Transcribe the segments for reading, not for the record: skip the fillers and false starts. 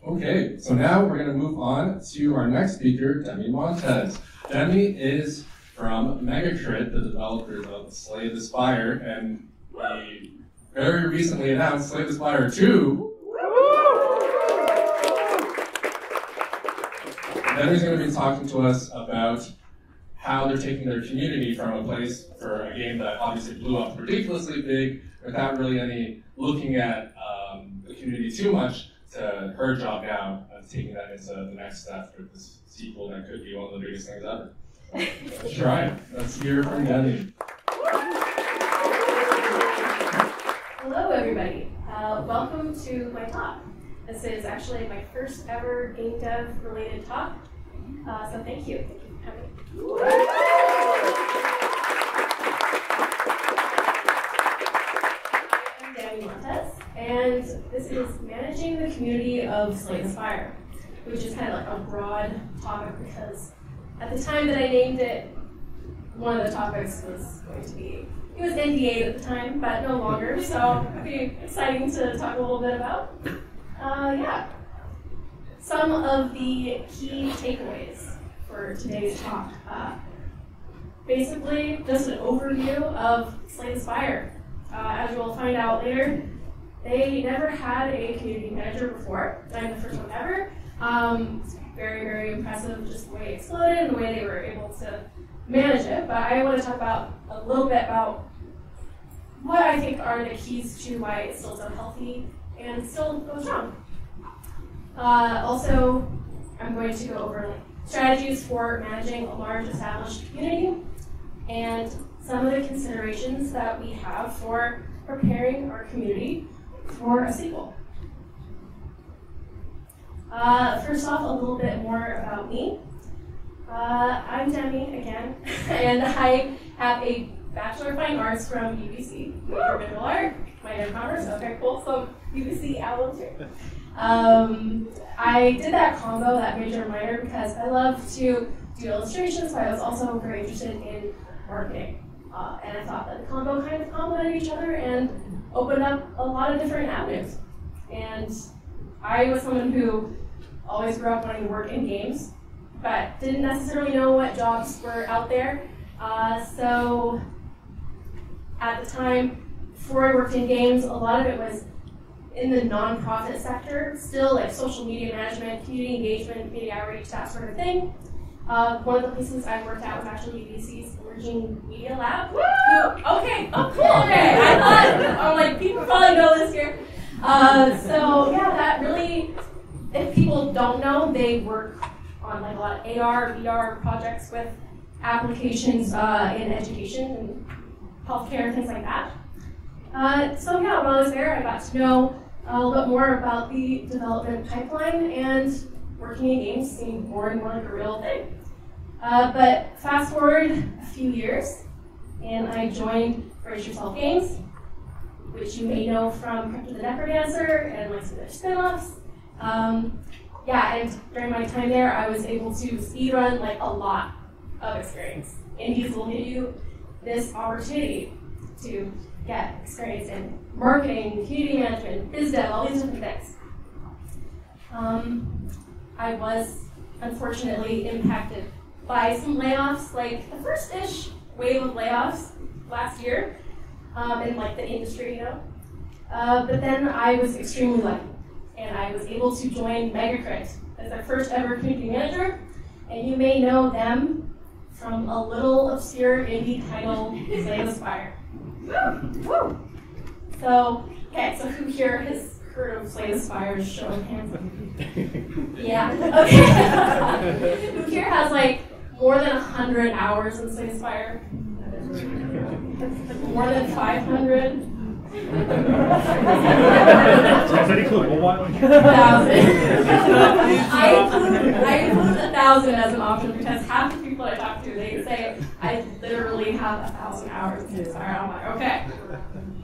Okay, so now we're going to move on to our next speaker, Demi Montes. Demi is from Megacrit, the developers of Slay the Spire, and the very recently announced Slay the Spire II. Demi's going to be talking to us about how they're taking their community from a place for a game that obviously blew up ridiculously big without really any looking at the community too much to her job now of taking that into the next step with this sequel that could be one of the biggest things ever. Let's try it. Let's hear from Demi. Hello, everybody. Welcome to my talk. This is actually my first ever game dev related talk. So thank you. Thank you for coming. I'm Demi Montes, and this is managing the community of Slay the Spire, which is kind of like a broad topic because at the time that I named it, one of the topics was going to be, it was NDA at the time, but no longer, so it'd be exciting to talk a little bit about. Yeah. Some of the key takeaways for today's talk. Basically, just an overview of Slay the Spire. As you will find out later, they never had a community manager before. I'm the first one ever. Very, very impressive just the way it exploded and the way they were able to manage it. But I want to talk about a little bit about what I think are the keys to why it's still so healthy and still goes strong. Also, I'm going to go over strategies for managing a large established community and some of the considerations that we have for preparing our community for a sequel. First off, a little bit more about me. I'm Demi again, and I have a Bachelor of Fine Arts from UBC, major visual art, minor in commerce. Okay, cool. So UBC albums here. I did that combo, that major and minor, because I love to do illustrations, but I was also very interested in marketing. And I thought that the combo kind of complemented each other and opened up a lot of different avenues. And I was someone who always grew up wanting to work in games, but didn't necessarily know what jobs were out there. So at the time, before I worked in games, a lot of it was in the nonprofit sector, still like social media management, community engagement, media outreach, that sort of thing. One of the places I worked at was actually UBC's Emerging Media Lab. Woo! Okay, oh cool, okay. I thought, I'm like, people probably know this here. So yeah, that really, if people don't know, they work on like a lot of AR, VR projects with applications in education and healthcare and things like that. So yeah, while I was there, I got to know a little bit more about the development pipeline, and working in games seemed more and more like a real thing. But fast forward a few years, and I joined Brace Yourself Games, which you may know from Crypto the Necrodancer and like some of their spin-offs. Yeah, and during my time there, I was able to speedrun like a lot of experience. Indies will give you this opportunity to get experience in marketing, community management, biz dev, all these different things. I was unfortunately impacted by some layoffs, like the first-ish wave of layoffs last year in like the industry, you know. But then I was extremely lucky, and I was able to join Megacrit as their first ever community manager, and you may know them from a little obscure indie title, Slay the Spire. Woo! So, okay, so who here has heard of Slay the Spire? Show of hands. Yeah, okay. Who here has like more than 100 hours in Slay the Spire? More than 500? Pretty cool. Well, why? 1,000. I include 1,000 as an option because half the people I talk to, they say I literally have 1,000 hours in Slay the Spire. I'm like, okay,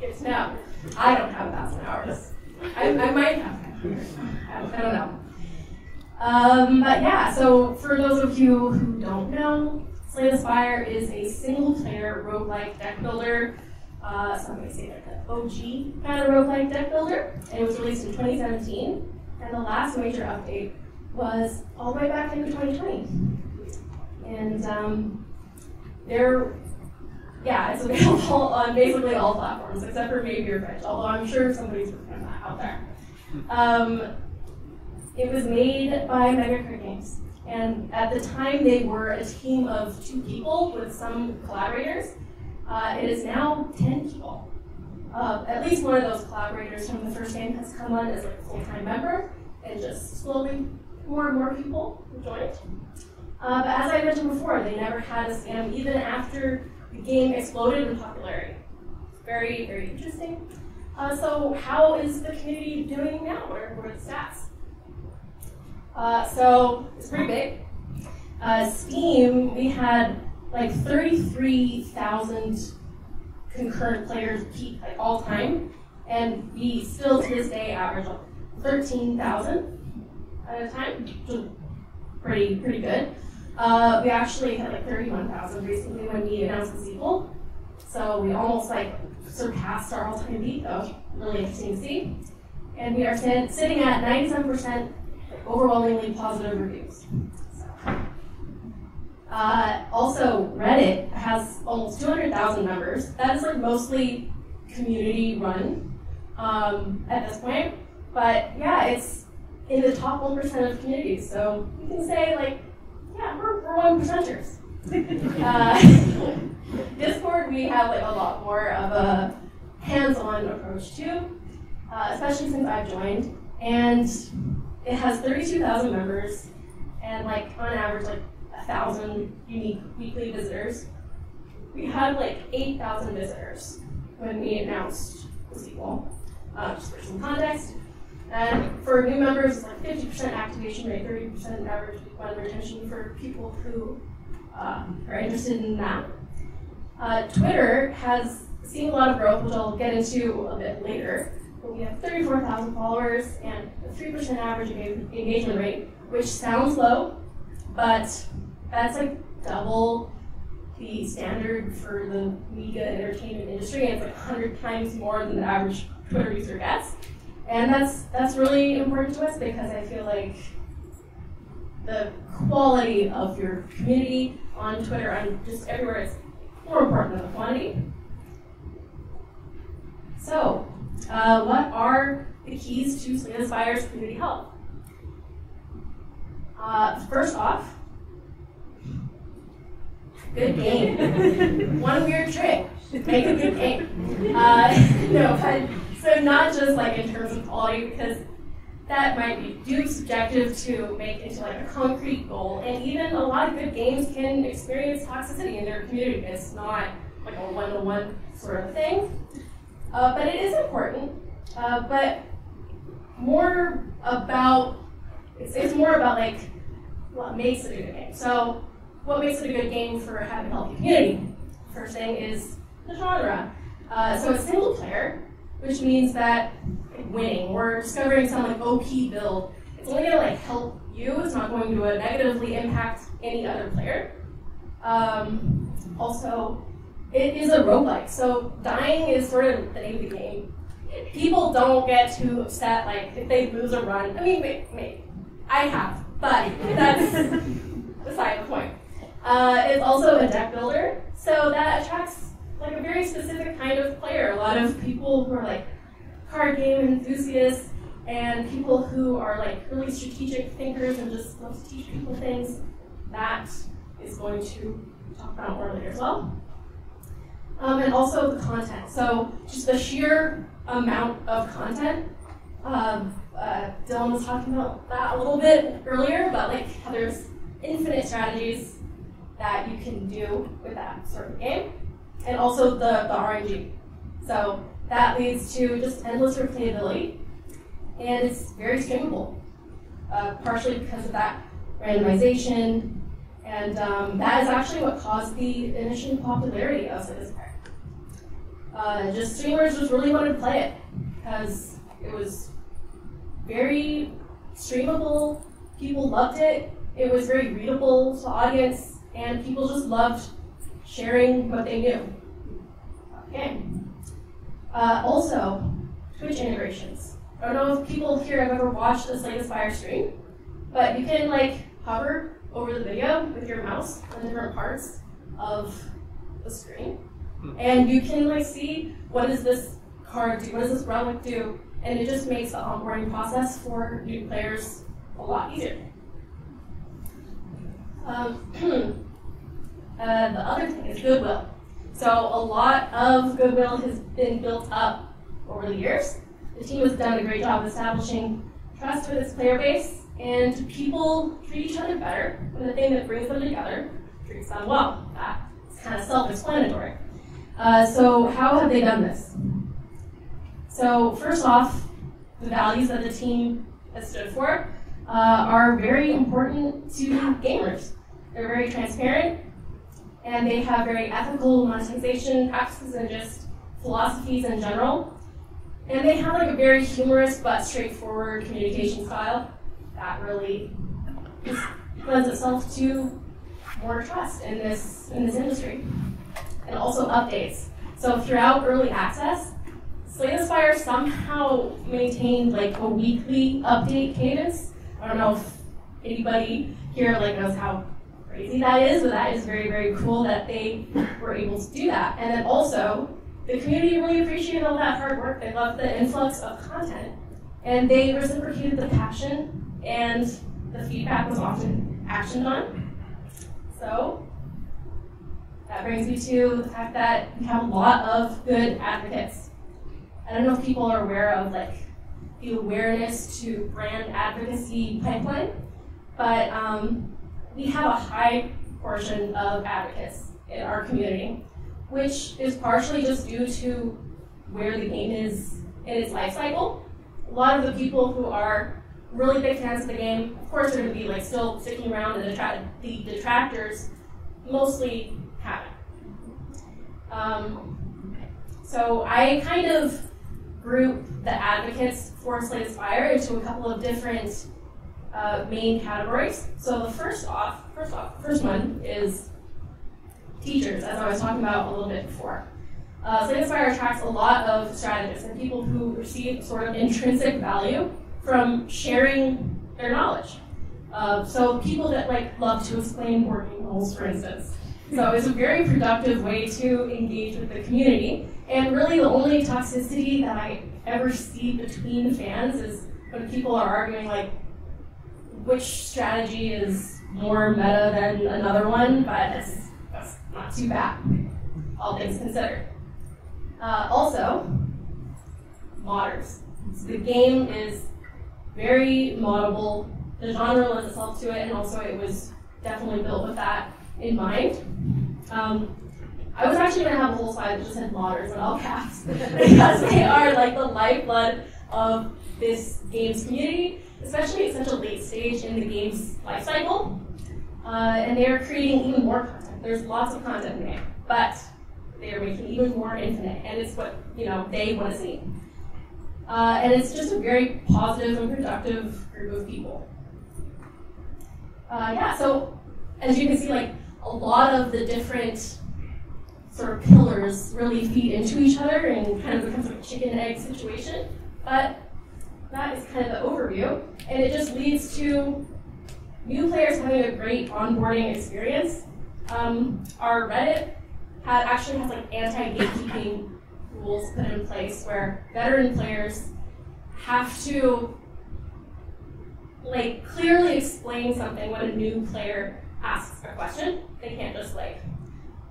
good to know. I don't have 1,000 hours. I might have. I don't know. But yeah, so for those of you who don't know, Slay the Spire is a single-player roguelike deck builder. Some may say like an OG kind of roguelike deck builder. And it was released in 2017. And the last major update was all the way back into 2020. And it's available on basically all platforms, except for maybe your French, although I'm sure somebody's working on that out there. It was made by Vancouver Games. And at the time, they were a team of 2 people with some collaborators. It is now 10 people. At least one of those collaborators from the first game has come on as like a full-time member, and just slowly more and more people have joined. But as I mentioned before, they never had a scam even after the game exploded in popularity. Very, very interesting. So how is the community doing now? What are the stats? So it's pretty big. Steam, we had like 33,000 concurrent players peak like all time, and we still to this day average 13,000 at a time, which is pretty good. We actually had like 31,000 recently when we announced the sequel, so we almost like surpassed our all-time peak. That was really interesting to see. And we are sitting at 97% overwhelmingly positive reviews. Also, Reddit has almost 200,000 members. That is like mostly community run at this point. But yeah, it's in the top 1% of communities. So you can say like, yeah, we're 1%ers. Discord, we have like a lot more of a hands-on approach to, especially since I've joined. And it has 32,000 members and like on average like 1,000 unique weekly visitors. We had like 8,000 visitors when we announced the sequel, just for some context. And for new members, it's like 50% activation rate, 30% average week 1 retention for people who are interested in that. Twitter has seen a lot of growth, which I'll get into a bit later. But we have 34,000 followers and a 3% average engagement rate, which sounds low, but that's like double the standard for the media and entertainment industry, and it's like 100 times more than the average Twitter user gets. And that's really important to us because I feel like the quality of your community on Twitter and just everywhere is more important than the quantity. So, what are the keys to Slay the Spire's community health? First off, good game. One weird trick, make a good game. So not just like in terms of quality, because that might be too subjective to make into like a concrete goal. And even a lot of good games can experience toxicity in their community. It's not like a one-to-one sort of thing. But it is important. But more about, it's more about like what makes it a good game. So what makes it a good game for a happy, healthy community? First thing is the genre. So it's single player, which means that winning or discovering some like OP build, it's only gonna like help you. It's not going to negatively impact any other player. Also, it is a roguelike, so dying is sort of the name of the game. People don't get too upset like if they lose a run. I mean, maybe I have, but that's beside the point. It's also a deck builder, so that attracts like a very specific kind of player. A lot of people who are like card game enthusiasts and people who are like really strategic thinkers and just love to teach people things. That is going to talk about more later as well. And also the content. So just the sheer amount of content. Dylan was talking about that a little bit earlier, about like how there's infinite strategies that you can do with that sort of game. And also the RNG. So that leads to just endless replayability, and it's very streamable, partially because of that randomization, and that is actually what caused the initial popularity of Slay the Spire. Just streamers just really wanted to play it, because it was very streamable, people loved it, it was very readable to the audience, and people just loved sharing what they knew. Okay. Also, Twitch integrations. I don't know if people here have ever watched a Slay the Spire stream, but you can like hover over the video with your mouse on different parts of the screen, and you can like see what does this card do, what does this relic do, and it just makes the onboarding process for new players a lot easier. The other thing is goodwill. So a lot of goodwill has been built up over the years. The team has done a great job establishing trust with its player base, and people treat each other better when the thing that brings them together treats them well. That's kind of self-explanatory. So how have they done this? So first off, the values that the team has stood for are very important to gamers. They're very transparent, and they have very ethical monetization practices and just philosophies in general. And they have like a very humorous but straightforward communication style that really just lends itself to more trust in this industry. And also updates. So throughout early access, Slay the Spire somehow maintained like a weekly update cadence. I don't know if anybody here like knows how crazy that is, but that is very, very cool that they were able to do that. And then also, the community really appreciated all that hard work. They loved the influx of content, and they reciprocated the passion, and the feedback was often actioned on. So that brings me to the fact that we have a lot of good advocates. I don't know if people are aware of like the awareness to brand advocacy pipeline, but we have a high portion of advocates in our community, which is partially just due to where the game is in its life cycle. A lot of the people who are really big fans of the game, of course, are going to be like still sticking around, and the detractors mostly haven't. So I kind of group the advocates for Slay the Spire into a couple of different main categories. So the first one is teachers, as I was talking about a little bit before. Slay the Spire attracts a lot of strategists and people who receive sort of intrinsic value from sharing their knowledge. So people that like love to explain board game rules, for instance. So it's a very productive way to engage with the community. And really the only toxicity that I ever see between fans is when people are arguing like which strategy is more meta than another one, but that's not too bad, all things considered. Also, modders. So the game is very moddable. The genre lends itself to it, and also it was definitely built with that in mind. I was actually going to have a whole slide that just had modders in all caps because they are like the lifeblood of this game's community, especially at such a late stage in the game's life cycle. And they are creating even more content. There's lots of content in the game, but they are making even more infinite, and it's what they want to see. And it's just a very positive and productive group of people. So as you can see, like a lot of the different sort of pillars really feed into each other and kind of becomes like a chicken and egg situation. But that is kind of the overview, and it just leads to new players having a great onboarding experience. Our Reddit actually has like anti-gatekeeping rules put in place where veteran players have to like clearly explain something when a new player asks a question. They can't just like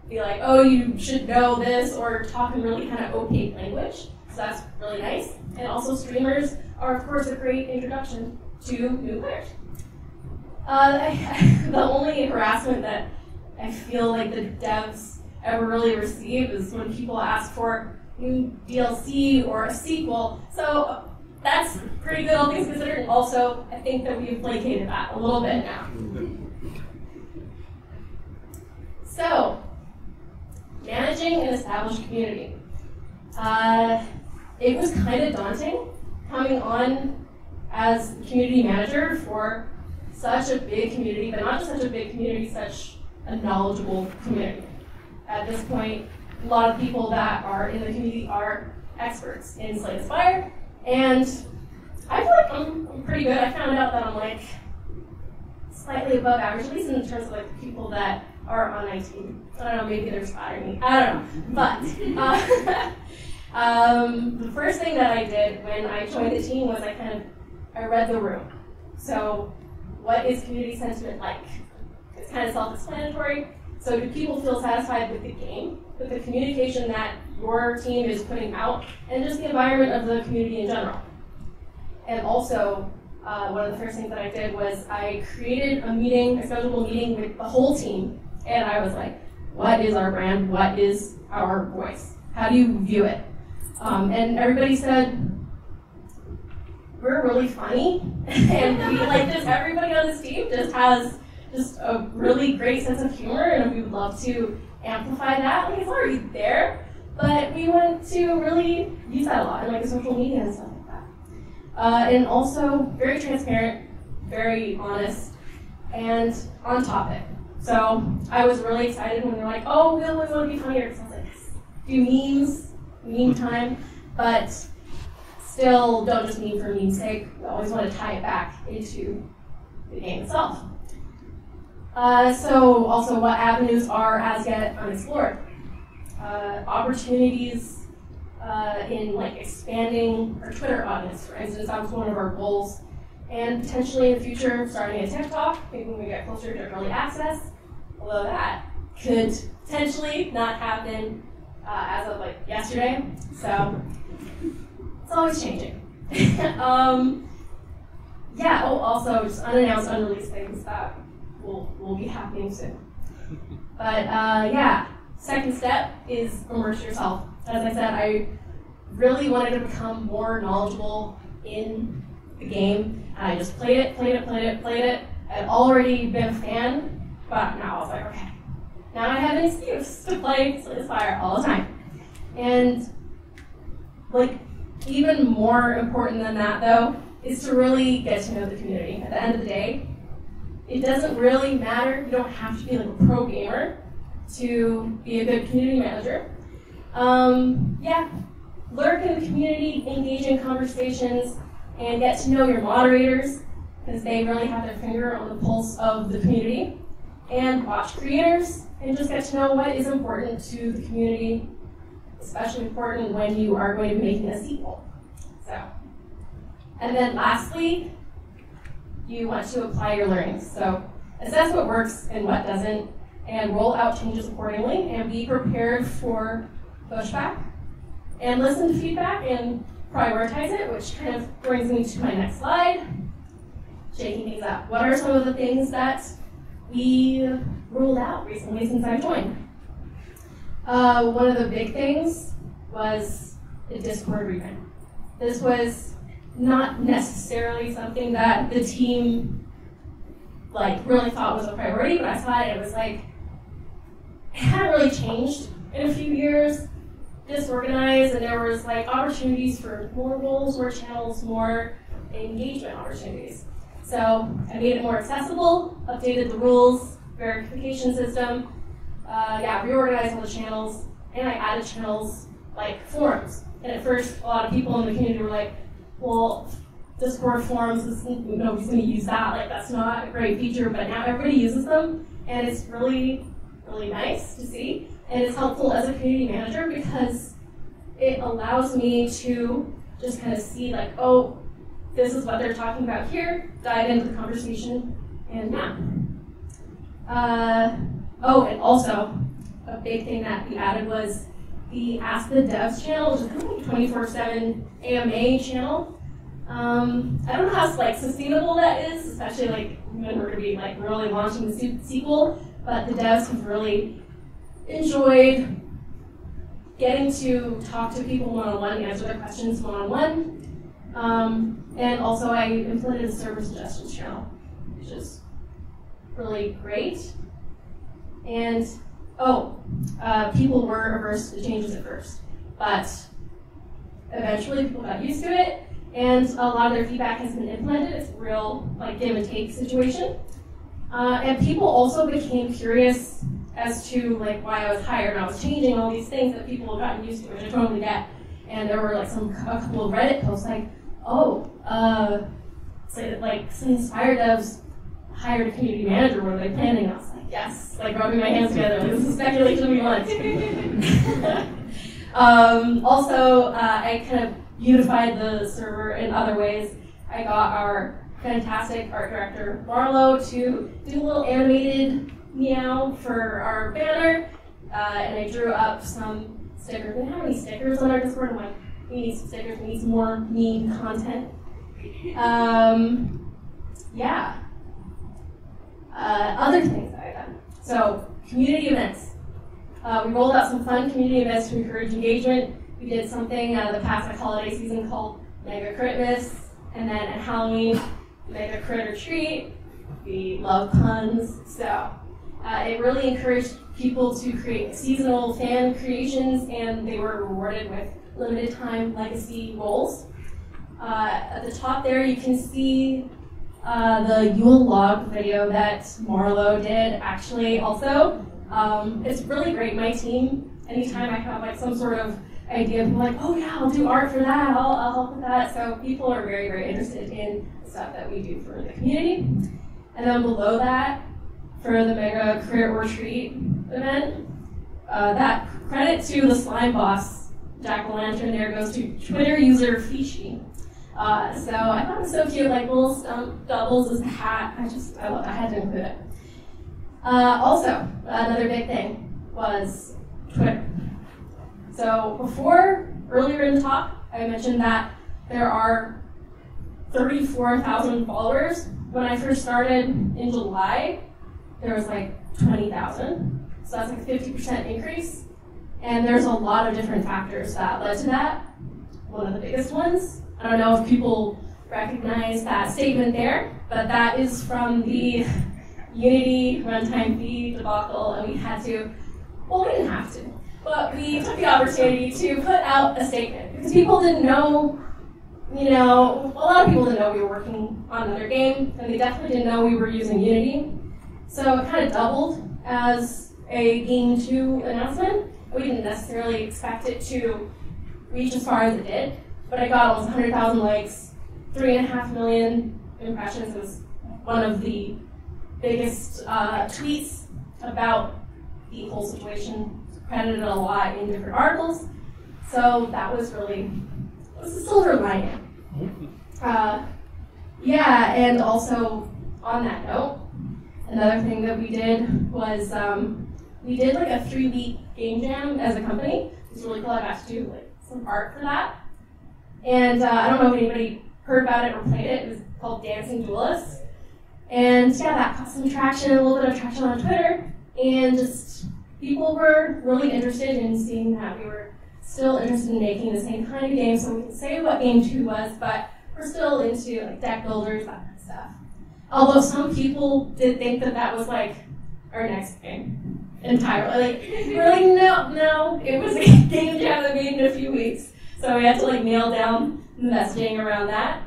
be like, oh, you should know this, or talk in really kind of opaque language. So that's really nice. And also streamers are of course a great introduction to new players. The only harassment that I feel like the devs ever really receive is when people ask for new DLC or a sequel. So that's pretty good, all things considered. And also, I think that we've placated that a little bit now. So, managing an established community. It was kind of daunting coming on as community manager for such a big community, but not just such a big community, such a knowledgeable community. At this point, a lot of people that are in the community are experts in Slay the Spire, and I feel like I'm pretty good. I found out that I'm like slightly above average, at least in terms of like the people that are on my team. I don't know, maybe they're spotting me. I don't know. But the first thing that I did when I joined the team was I read the room. So what is community sentiment like? It's kind of self-explanatory. So do people feel satisfied with the game, with the communication that your team is putting out, and just the environment of the community in general? And also, one of the first things that I did was I created a scheduled meeting with the whole team, and I was like, what is our brand? What is our voice? How do you view it? And everybody said, we're really funny, and we like just everybody on this team just has just a really great sense of humor, and we would love to amplify that. Like, it's already there, but we want to really use that a lot in like social media and stuff like that. And also very transparent, very honest, and on topic. So I was really excited when they're like, oh, we always want to be funnier, because I was like, yes, do memes, meme time, but still don't just meme for meme's sake. We always want to tie it back into the game itself. So also, what avenues are as yet unexplored? Opportunities in like expanding our Twitter audience, for instance. That was one of our goals. And potentially in the future, starting a TikTok, maybe when we get closer to early access, although that could potentially not happen as of like yesterday. So it's always changing. Yeah, also just unannounced, unreleased things that will be happening soon. But yeah, second step is immerse yourself. As I said, I really wanted to become more knowledgeable in the game. And I just played it. I'd already been a fan, but now I was like, okay, now I have an excuse to play Slay the Spire all the time. And like, even more important than that though, is to really get to know the community. At the end of the day, it doesn't really matter. You don't have to be like a pro gamer to be a good community manager. Yeah, lurk in the community, engage in conversations, and get to know your moderators, because they really have their finger on the pulse of the community. And watch creators, and just get to know what is important to the community, especially important when you are going to be making a sequel. So, and then lastly, you want to apply your learnings. So assess what works and what doesn't, and roll out changes accordingly, and be prepared for pushback, and listen to feedback and prioritize it, which kind of brings me to my next slide, shaking things up. What are some of the things that we rolled out recently since I joined? One of the big things was the Discord revamp. This was not necessarily something that the team like really thought was a priority, but I saw it and it was like, it hadn't really changed in a few years, disorganized, and there was like opportunities for more roles, more channels, more engagement opportunities. So I made it more accessible, updated the rules, verification system, reorganized all the channels, and I added channels like forums. And at first, a lot of people in the community were like, well, Discord forums, nobody's going to use that, like that's not a great feature, but now everybody uses them, and it's really, really nice to see. And it's helpful as a community manager because it allows me to just kind of see like, oh, this is what they're talking about here, dive into the conversation, and yeah. And also, a big thing that we added was the Ask the Devs channel, which is kind of like a 24/7 AMA channel. I don't know how like sustainable that is, especially like when we're going to be like really launching the sequel, but the devs have really enjoyed getting to talk to people one-on-one and answer their questions one-on-one. And also I implemented a server suggestions channel, which is really great. And people were averse to changes at first, but eventually people got used to it, and a lot of their feedback has been implemented. It's a real like give and take situation. And people also became curious as to like why I was hired, and I was changing all these things that people have gotten used to, which I totally get. And there were like a couple of Reddit posts like, Slay the Spire devs hired a community manager. What are they planning? I was like, yes, like rubbing my hands together. Like, this is speculation we want. I kind of unified the server in other ways. I got our fantastic art director, Marlo, to do a little animated meow for our banner, and I drew up some stickers. We didn't have any stickers on our Discord. I'm like, we need some stickers. We need some more meme content. Other things that I've done. So, community events. We rolled out some fun community events to encourage engagement. We did something the past holiday season called Mega Critmas, and then at Halloween, Mega Crit or Treat. We love puns, so it really encouraged people to create seasonal fan creations, and they were rewarded with limited time legacy roles. At the top there, you can see the Yule log video that Marlo did actually also. It's really great. My team, anytime I have like some sort of idea, people are like, oh yeah, I'll do art for that, I'll help with that. So people are very, very interested in the stuff that we do for the community. And then below that, for the Mega Crit or Treat event, that credit to the slime boss, Jack-o'-lantern there goes to Twitter user Fishy. So I thought it was so cute, like little stump doubles as a hat. I love that. I had to include it. Also, another big thing was Twitter. So earlier in the talk, I mentioned that there are 34,000 followers. When I first started in July, there was like 20,000. So that's like a 50% increase. And there's a lot of different factors that led to that. One of the biggest ones, I don't know if people recognize that statement there, but that is from the Unity runtime fee debacle, and we had to, well, we didn't have to, but we took the opportunity to put out a statement because people didn't know, a lot of people didn't know we were working on another game, and they definitely didn't know we were using Unity. So it kind of doubled as a Game 2 announcement. We didn't necessarily expect it to reach as far as it did, but I got almost 100,000 likes, 3.5 million impressions. It was one of the biggest tweets about the whole situation, credited a lot in different articles. So that was really, it was a silver lining. And also on that note, another thing that we did was we did like a 3-week game jam as a company. It was really cool. I got to do like some art for that. And I don't know if anybody heard about it or played it. It was called Dancing Duelists. And yeah, that got some traction, a little bit of traction on Twitter. And just people were really interested in seeing that we were still interested in making the same kind of game. So we can say what Game 2 was, but we're still into like deck builders, that kind of stuff. Although some people did think that that was like our next game entirely. Like, we're like, no, it was a game jam that we made in a few weeks. So we had to like nail down the messaging around that.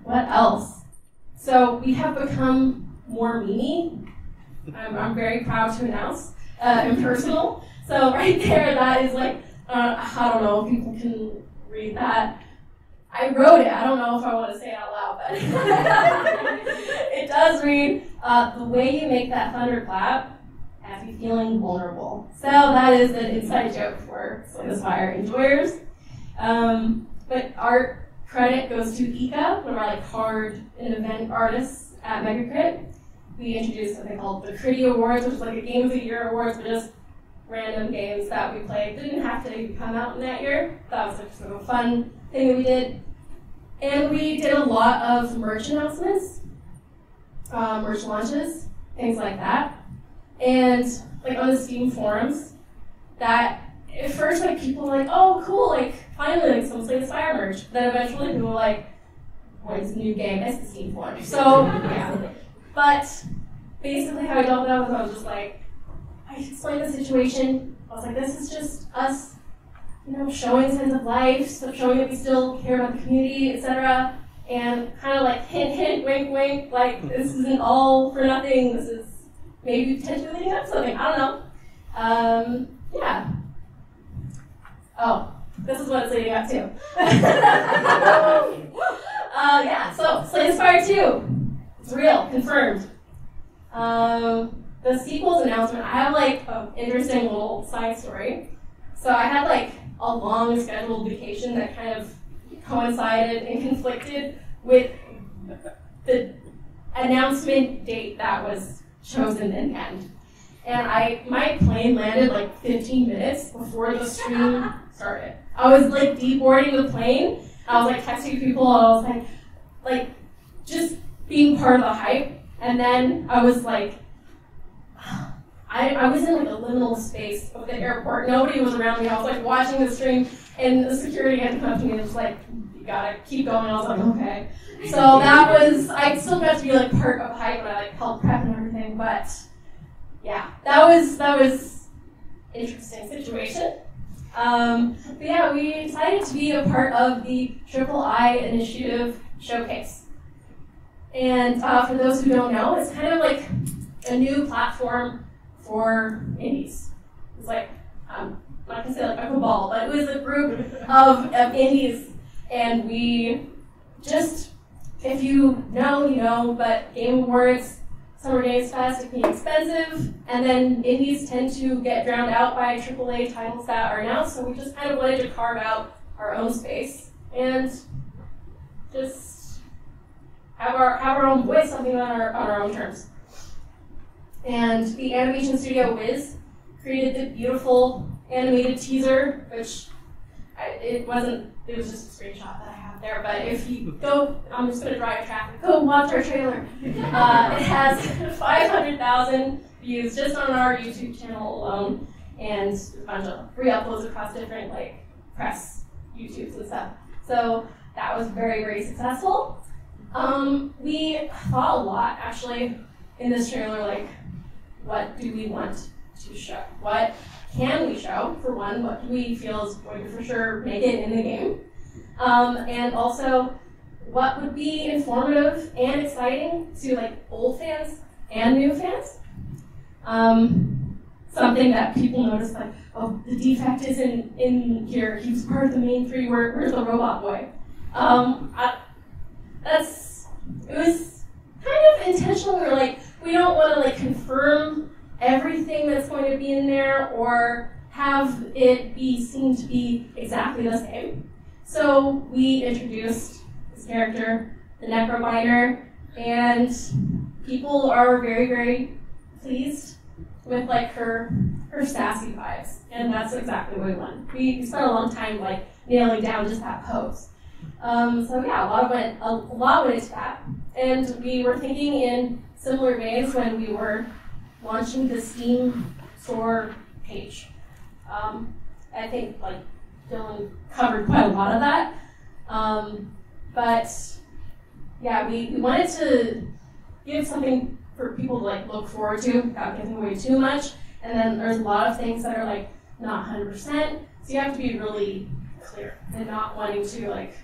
What else? So we have become more memey. I'm very proud to announce, impersonal. So right there, that is like, I don't know if people can read that. I wrote it. I don't know if I want to say it out loud, but it does read, the way you make that thunder clap has you feeling vulnerable. So that is an inside joke for Slay the Spire enjoyers. But art credit goes to Ika, one of our like hard and event artists at MegaCrit. We introduced something called the Critty Awards, which is like a Game of the Year awards, but just random games that we played. Didn't have to come out in that year. That was just sort of a fun thing that we did. And we did a lot of merch announcements, merch launches, things like that. And like on the Steam forums, that at first like people were like, oh cool, like finally like some Slay the Spire merch. Then eventually people were like, when's the new game? It's the Steam forum. So yeah. But basically how I dealt with that was I was just like, I explained the situation. I was like, this is just us, showing a sense of life, showing that we still care about the community, etc. And kind of like hint, hint, wink, wink, like this isn't all for nothing. This is maybe potentially leading up to something. I don't know. Oh, this is what it's leading up to. Yeah, so Slay the Spire II. It's real, confirmed. The sequel's announcement, I have like an interesting little side story. So I had like a long scheduled vacation that kind of coincided and conflicted with the announcement date that was chosen in the end. And my plane landed like 15 minutes before the stream started. I was like deboarding the plane. I was like texting people. I was like just being part of the hype. And then I was like, I was in like a liminal space of the airport. Nobody was around me. I was like watching the stream, and the security had come up to me and was like, "You gotta keep going." I was like, "Okay." So that was. I still got to be like part of the hype, and I like helped prep and everything. But yeah, that was interesting situation. But yeah, we decided to be a part of the III Initiative Showcase. And for those who don't know, it's kind of like a new platform for indies. It's like, I'm not gonna say like a cabal, but it was a group of indies, and we just, if you know, you know, but Game Awards, Summer Games Fest, it can be expensive, and then indies tend to get drowned out by AAA titles that are announced, so we just kind of wanted to carve out our own space and just have our own voice, something on our own terms. And the animation studio Wiz created the beautiful animated teaser, which it was just a screenshot that I have there, but if you go, I'm just going to drive traffic, go watch our trailer. It has 500,000 views just on our YouTube channel alone, and a bunch of re-uploads across different like press YouTubes and stuff. So that was very, very successful. We thought a lot actually in this trailer, like, what do we want to show? What can we show, for one? What do we feel is going to for sure make it in the game? And also, what would be informative and exciting to like old fans and new fans? Something that people notice, like, oh, the defect isn't in here. He was part of the main three. Where's the robot boy? It was kind of intentional. We're like, we don't want to like confirm everything that's going to be in there or have it be seen to be exactly the same. So we introduced this character, the Necrominer, and people are very, very pleased with like her sassy vibes, and that's exactly what we want. We spent a long time like nailing down just that pose. So yeah, a lot went into that, and we were thinking in similar veins when we were launching the Steam store page. I think like Dylan covered quite a lot of that, but yeah, we wanted to give something for people to like look forward to without giving away too much. And then there's a lot of things that are like not 100%, so you have to be really clear and not wanting to like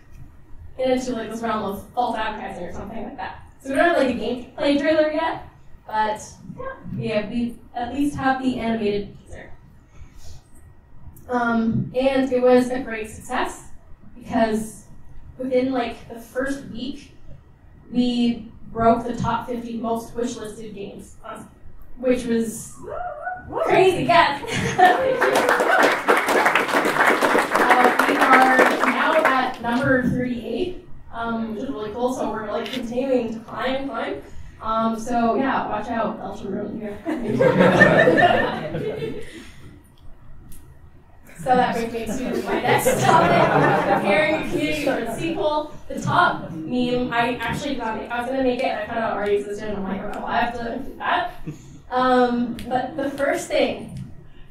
get into like this realm of false advertising or something like that. So we don't have like a gameplay trailer yet, but yeah, we at least have the animated teaser. And it was a great success because within like the first week, we broke the top 50 most wishlisted games, which was crazy. Yeah. We are now at number 38, which is really cool. So we're like continuing to climb. So yeah, watch out, Belgian room here. So that brings me to my next topic, preparing the community for the sequel. The top meme, I actually thought I was going to make it, I found out already existed, and I'm like, oh, I have to do that. But the first thing,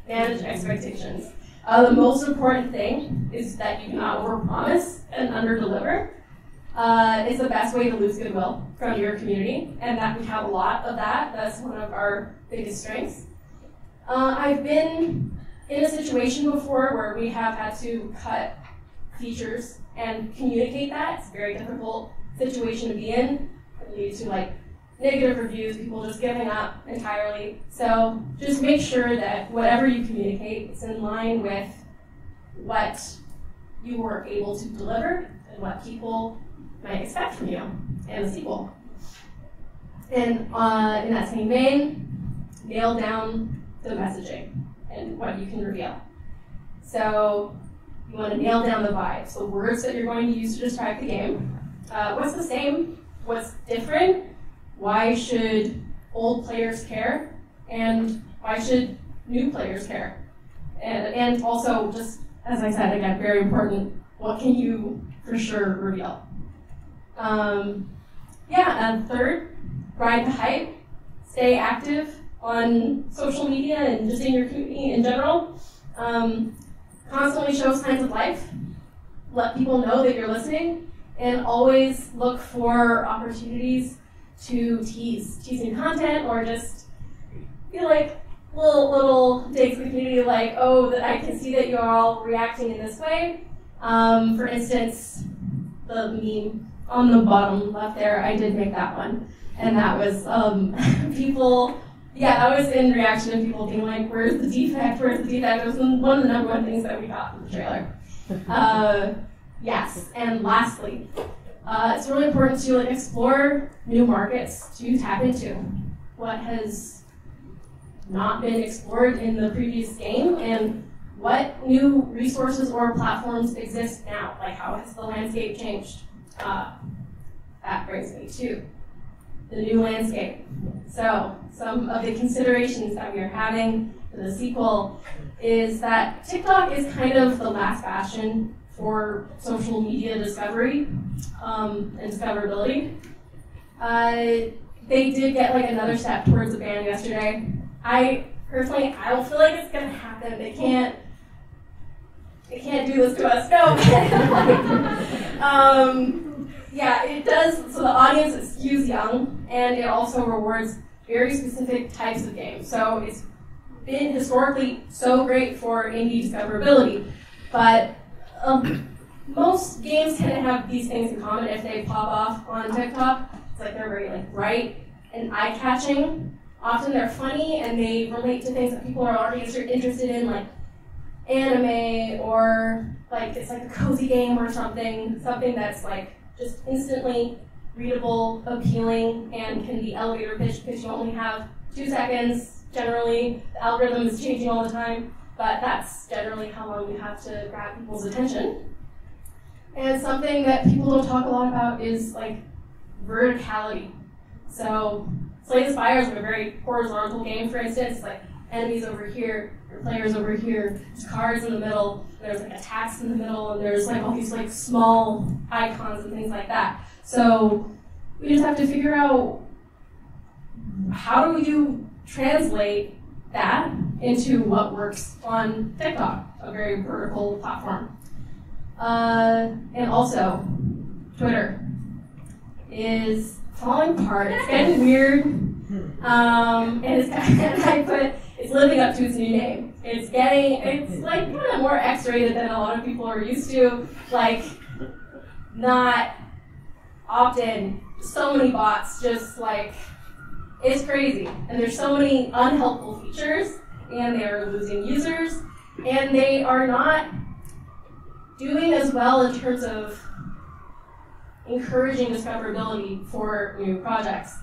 manage expectations. The most important thing is that you cannot overpromise and underdeliver. It's the best way to lose goodwill from your community, and that we have a lot of that. That's one of our biggest strengths. I've been in a situation before where we have had to cut features and communicate that. It's a very difficult situation to be in. It leads to like negative reviews, people just giving up entirely. So just make sure that whatever you communicate is in line with what you were able to deliver and what people might expect from you and the sequel. And in that same vein, nail down the messaging and what you can reveal. So you want to nail down the vibes, the words that you're going to use to describe the game. What's the same? What's different? Why should old players care? And why should new players care? And also, just as I said, again, very important, what can you for sure reveal? And third, ride the hype, stay active on social media and just in your community in general. Constantly show signs of life, let people know that you're listening, and always look for opportunities to tease new content or just feel like little digs in the community, like, oh, that I can see that you're all reacting in this way. For instance, the meme on the bottom left there, I did make that one. And that was people, that was in reaction to people being like, where's the defect, where's the defect? It was one of the #1 things that we got from the trailer. Yes, and lastly, it's really important to explore new markets to tap into. What has not been explored in the previous game, and what new resources or platforms exist now? Like, how has the landscape changed? That brings me to the new landscape. So, some of the considerations that we are having for the sequel is that TikTok is kind of the last bastion for social media discovery and discoverability. They did get another step towards the ban yesterday. I don't feel like it's gonna happen. They can't do this to us. No. It does. So the audience skews young, and it also rewards very specific types of games. So it's been historically so great for indie discoverability, but most games tend to have these things in common if they pop off on TikTok. It's like they're very bright and eye-catching. Often they're funny and they relate to things that people are already interested in, like anime, or it's a cozy game or something that's just instantly readable, appealing, and can be elevator pitched because you only have 2 seconds. Generally, the algorithm is changing all the time, but that's generally how long you have to grab people's attention. And something that people don't talk a lot about is verticality. So Slay the Spire is a very horizontal game, for instance. It's enemies over here, your players over here, there's cards in the middle, there's attacks in the middle, and there's all these small icons and things like that. So we just have to figure out, how do you translate that into what works on TikTok, a very vertical platform. And also, Twitter is falling apart. It's getting weird, and it's living up to its new name. It's kind of more X-rated than a lot of people are used to. Not opt-in. So many bots, it's crazy. And there's so many unhelpful features, and they are losing users, and they are not doing as well in terms of encouraging discoverability for new projects.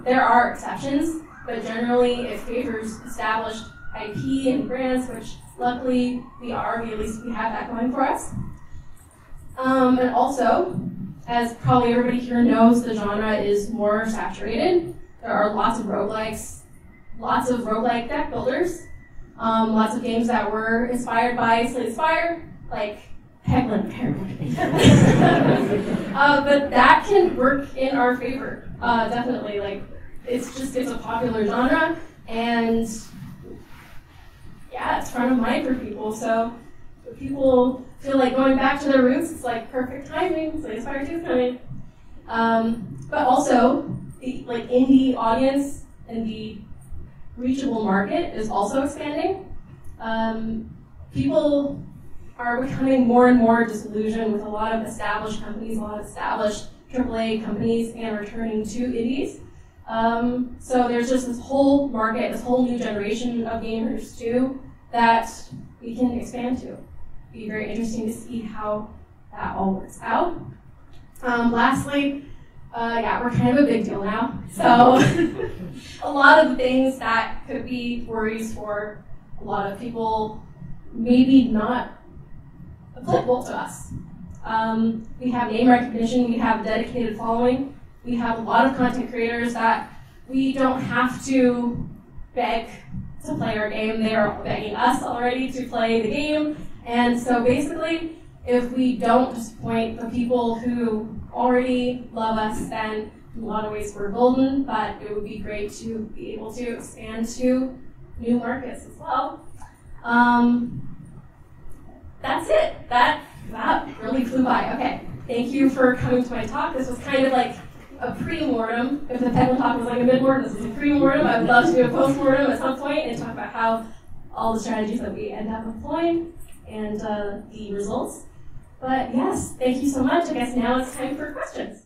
There are exceptions, but generally it favors established IP and brands, which luckily at least we have that going for us. And also, as probably everybody here knows, the genre is more saturated. There are lots of roguelikes, lots of roguelike deck builders, lots of games that were inspired by Slay the Spire, like Heckling but that can work in our favor, definitely. It's a popular genre, and it's front of mind for people. So if people feel like going back to their roots, it's perfect timing. Slay the Spire II is coming. But also, the indie audience and the reachable market is also expanding. People are becoming more and more disillusioned with a lot of established companies, a lot of established AAA companies, and returning to indies. So there's just this whole market, this whole new generation of gamers too, that we can expand to. be very interesting to see how that all works out. Lastly, yeah, we're kind of a big deal now. So a lot of things that could be worries for a lot of people, maybe not applicable to us. We have name recognition, we have a dedicated following, we have a lot of content creators that we don't have to beg to play our game. They are begging us already to play the game. And so basically, if we don't disappoint the people who already love us, then in a lot of ways we're golden, but it would be great to be able to expand to new markets as well. That's it. That really flew by. Okay, thank you for coming to my talk. This was kind of like a pre-mortem. If the Penguin talk was like a mid-mortem, this is a pre-mortem. I would love to do a post-mortem at some point and talk about how all the strategies that we end up employing and the results. But yes, thank you so much. I guess now it's time for questions.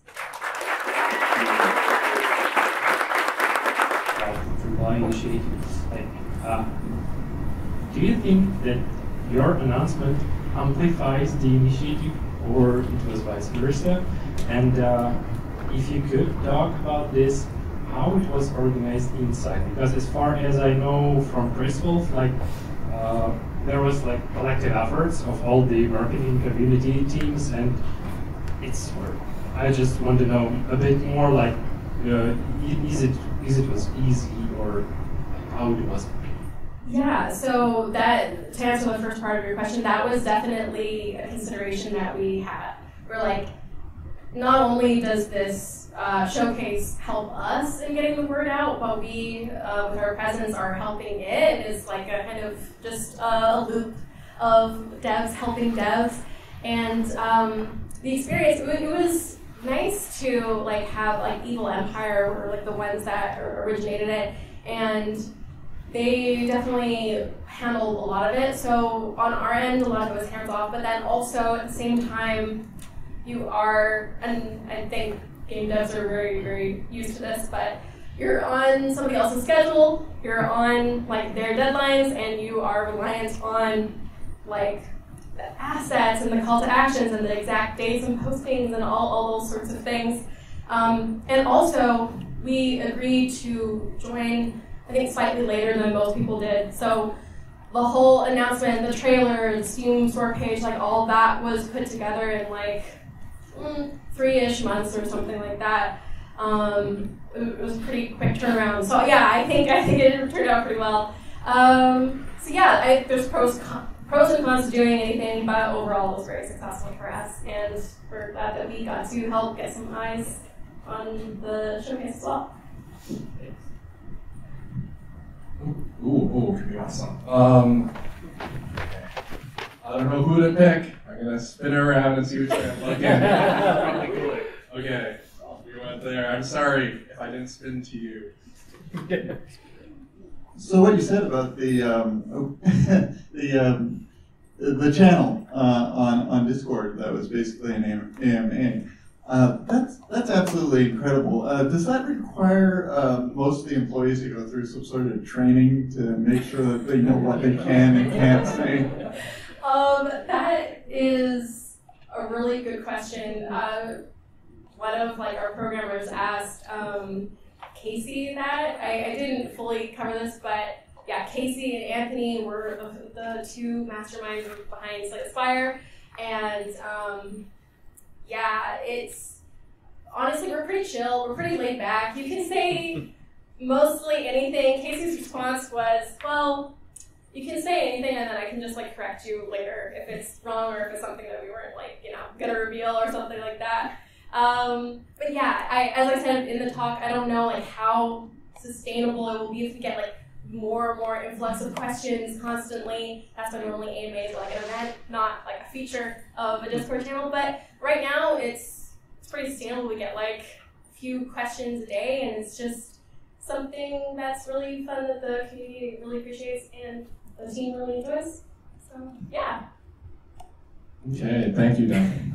Initiatives. Do you think that your announcement amplifies the initiative, or it was vice versa? And if you could talk about this, how it was organized inside, because as far as I know from Crystal, there was collective efforts of all the marketing community teams, and I just want to know a bit more is it was easy, or how it was? Yeah, so to answer the first part of your question, that was definitely a consideration that we had. We're not only does this showcase help us in getting the word out, but we, with our presence, are helping it. It's like a kind of just a loop of devs helping devs. And the experience, it was nice to have Evil Empire were the ones that originated it, and they definitely handled a lot of it. So on our end, a lot of it was hands off, but then also at the same time, you are, and I think game devs are very, very used to this, but you're on somebody else's schedule, you're on their deadlines, and you are reliant on the assets and the call to actions and the exact dates and postings and all those sorts of things. And also, we agreed to join, I think, slightly later than most people did. So the whole announcement, the trailer, the Steam store page, all of that was put together in 3-ish months or something like that. It was a pretty quick turnaround. So yeah, I think it turned out pretty well. So yeah, there's pros and cons to doing anything, but overall it was very successful for us, and we're glad that we got to help get some eyes on the showcase as well. Ooh, could be awesome. I don't know who to pick. I'm gonna spin around and see which way I'm looking. Okay, we went there. I'm sorry if I didn't spin to you. So what you said about the the channel on Discord that was basically an AMA, that's absolutely incredible. Does that require most of the employees to go through some sort of training to make sure that they know what they can and can't say? That is a really good question. One of our programmers asked Casey that. I didn't fully cover this, but yeah, Casey and Anthony were the two masterminds behind Slay the Spire, and yeah, it's honestly, we're pretty chill, we're pretty laid back. You can say mostly anything. Casey's response was, well, you can say anything and then I can just correct you later if it's wrong or if it's something that we weren't gonna reveal or something like that. But yeah, as I said in the talk, I don't know how sustainable it will be if we get more and more influx of questions constantly. That's why normally AMAs are an event, not a feature of a Discord channel. But right now it's pretty sustainable. We get a few questions a day, and it's just something that's really fun that the community really appreciates and the team really enjoys. So yeah. Okay, thank you, Demi.